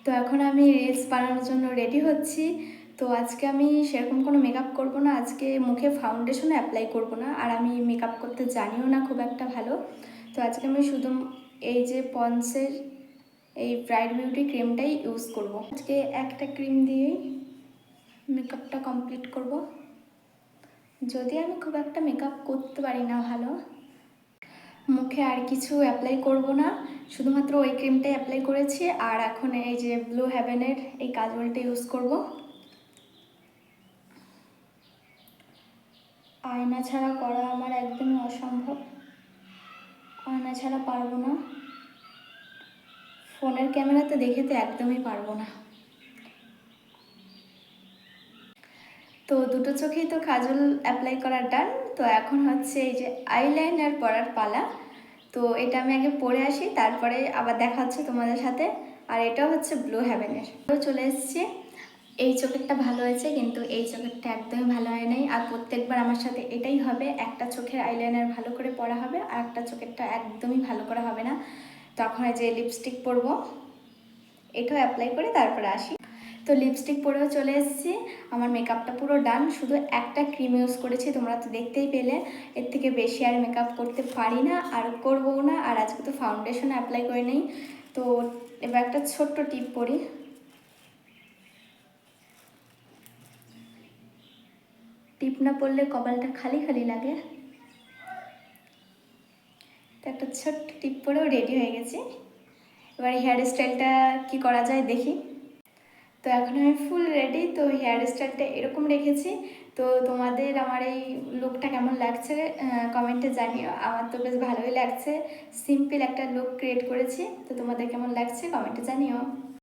তো এখন আমি রিলস বানানোর জন্য রেডি হচ্ছি। তো আজকে আমি সেরকম কোনো মেকআপ করব না, আজকে মুখে ফাউন্ডেশনও অ্যাপ্লাই করব না, আর আমি মেকআপ করতে জানিও না খুব একটা ভালো। তো আজকে আমি শুধু এই যে পন্সের এই ব্রাইট বিউটি ক্রিমটাই ইউজ করব। আজকে একটা ক্রিম দিয়েই মেকআপটা কমপ্লিট করব। যদি আমি খুব একটা মেকআপ করতে পারি না ভালো, মুখে আর কিছু অ্যাপ্লাই করব না, শুধুমাত্র ওই ক্রিমটাই অ্যাপ্লাই করেছি। আর এখন এই যে ব্লু হেভেনের এই কাজলটা ইউজ করব। আয়না ছাড়া করা আমার একদমই অসম্ভব, আয়না ছাড়া পারবো না, ফোনের ক্যামেরাতে দেখে তো একদমই পারবো না। তো দুটো চোখেই তো কাজল অ্যাপ্লাই করার ডান। তো এখন হচ্ছে এই যে আইলাইনার পরার পালা। তো এটা আমি আগে পরে আসি, তারপরে আবার দেখা হচ্ছে তোমাদের সাথে। আর এটাও হচ্ছে ব্লু হেভেনের। চলে এসেছি। এই চোখেরটা ভালো হয়েছে, কিন্তু এই চোখেরটা একদমই ভালো হয় নাই। আর প্রত্যেকবার আমার সাথে এটাই হবে, একটা চোখের আইলাইনার ভালো করে পরা হবে আর একটা চোখেরটা একদমই ভালো করা হবে না। তখন যে লিপস্টিক পরবো, এটাও অ্যাপ্লাই করে তারপরে আসি। তো লিপস্টিক পরেও চলে এসেছি। আমার মেকআপটা পুরো ডান, শুধু একটা ক্রিম ইউজ করেছি, তোমরা তো দেখতেই পেলে। এর থেকে বেশি আর মেকআপ করতে পারি না আর করবও না। আর আজকে তো ফাউন্ডেশন অ্যাপ্লাই করে নেই। তো এবার একটা ছোট্ট টিপ পরি। টিপ না পরলে কপালটা খালি খালি লাগে। তো একটা ছোট্ট টিপ পরেও রেডি হয়ে গেছি। এবার হেয়ার স্টাইলটা কী করা যায় দেখি। তো এখন আমি ফুল রেডি। তো হেয়ার স্টাইলটা এরকম রেখেছি। তো তোমাদের আমার এই লুকটা কেমন লাগছে কমেন্টে জানিও। আমার তো বেশ ভালোই লাগছে, সিম্পল একটা লুক ক্রিয়েট করেছি। তো তোমাদের কেমন লাগছে কমেন্টে জানিও।